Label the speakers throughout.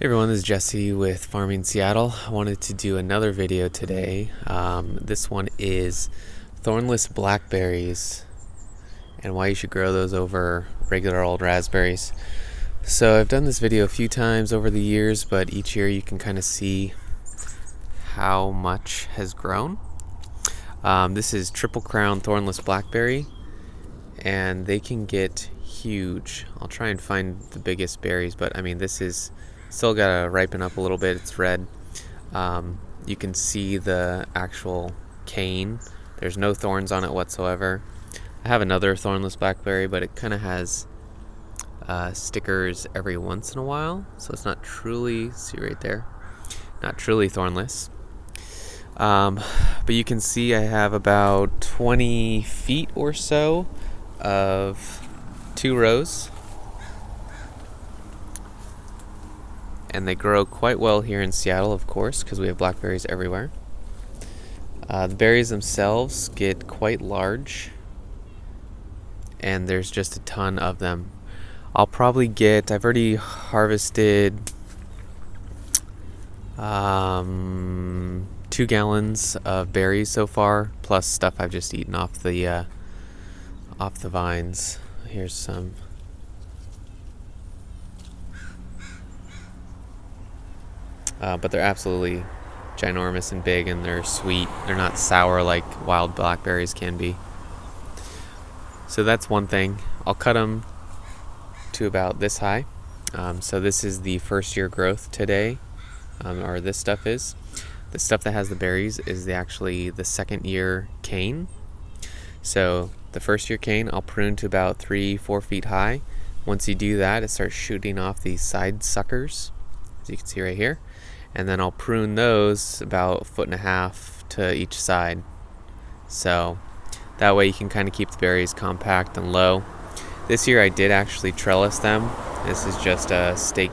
Speaker 1: Hey everyone, this is Jesse with Farming Seattle. I wanted to do another video today. This one is Thornless Blackberries and why you should grow those over regular old raspberries. So I've done this video a few times over the years, but each year you can kind of see how much has grown. This is Triple Crown Thornless Blackberry, and they can get huge. I'll try and find the biggest berries, but I mean, this is still got to ripen up a little bit. It's red. You can see the actual cane. There's no thorns on it whatsoever. I have another thornless blackberry, but it kind of has stickers every once in a while, so it's not truly, see right there, not truly thornless. But you can see I have about 20 feet or so of 2 rows. And they grow quite well here in Seattle, of course, because we have blackberries everywhere. The berries themselves get quite large, and there's just a ton of them. I'll probably get, I've already harvested 2 gallons of berries so far, plus stuff I've just eaten off the vines. Here's some. But they're absolutely ginormous and big, and they're sweet. They're not sour like wild blackberries can be. So that's one thing. I'll cut them to about this high. So this is the first year growth today, or this stuff is. The stuff that has the berries is actually the second year cane. So the first year cane I'll prune to about 3-4 feet high. Once you do that, it starts shooting off these side suckers, as you can see right here. And then I'll prune those about 1.5 feet to each side. So that way you can kind of keep the berries compact and low. This year I did actually trellis them. This is just a stake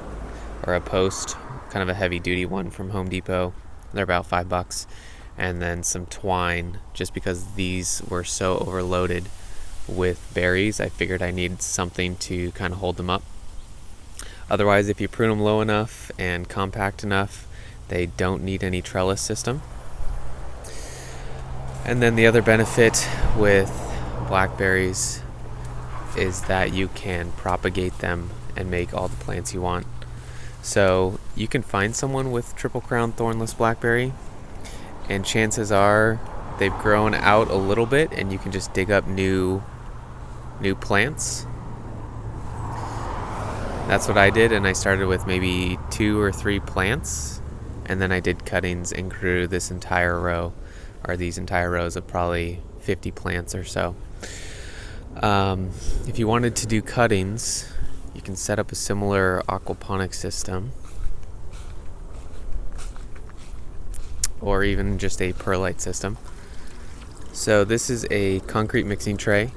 Speaker 1: or a post, kind of a heavy duty one from Home Depot. They're about $5. And then some twine, just because these were so overloaded with berries. I figured I needed something to kind of hold them up. Otherwise, if you prune them low enough and compact enough, they don't need any trellis system. And then the other benefit with blackberries is that you can propagate them and make all the plants you want. So you can find someone with Triple Crown Thornless Blackberry, and chances are they've grown out a little bit, and you can just dig up new plants. That's what I did, and I started with maybe 2 or 3 plants, and then I did cuttings and grew this entire row, or these entire rows of probably 50 plants or so. If you wanted to do cuttings, you can set up a similar aquaponic system, or even just a perlite system. So this is a concrete mixing tray.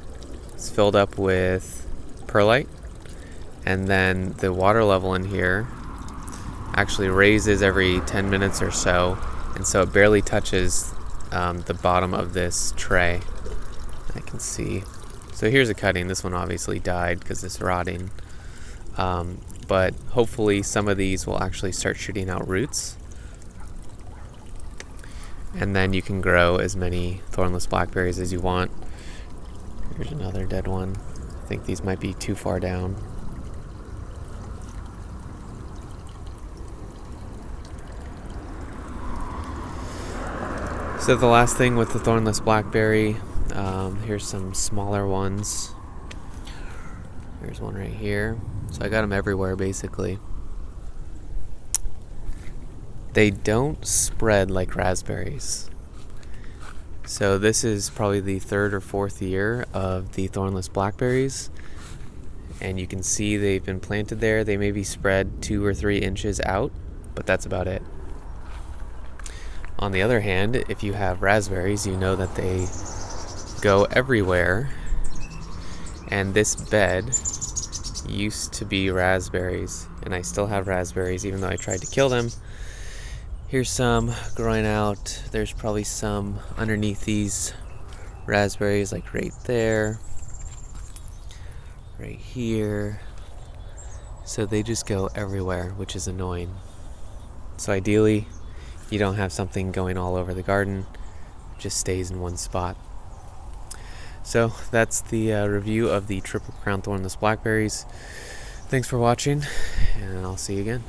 Speaker 1: It's filled up with perlite, and then the water level in here actually raises every 10 minutes or so, and so it barely touches the bottom of this tray. I can see. So here's a cutting. This one obviously died because it's rotting, but hopefully some of these will actually start shooting out roots, and then you can grow as many thornless blackberries as you want. Here's another dead one. I think these might be too far down. So the last thing with the thornless blackberry, here's some smaller ones. Here's one right here. So I got them everywhere basically. They don't spread like raspberries. So this is probably the 3rd or 4th year of the thornless blackberries, and you can see they've been planted there. They may be spread 2 or 3 inches out, but that's about it. On the other hand, if you have raspberries, you know that they go everywhere, and this bed used to be raspberries, and I still have raspberries even though I tried to kill them. Here's some growing out. There's probably some underneath these raspberries, like right there, right here. So they just go everywhere, which is annoying. So ideally, you don't have something going all over the garden, it just stays in one spot. So that's the review of the Triple Crown Thornless Blackberries. Thanks for watching, and I'll see you again.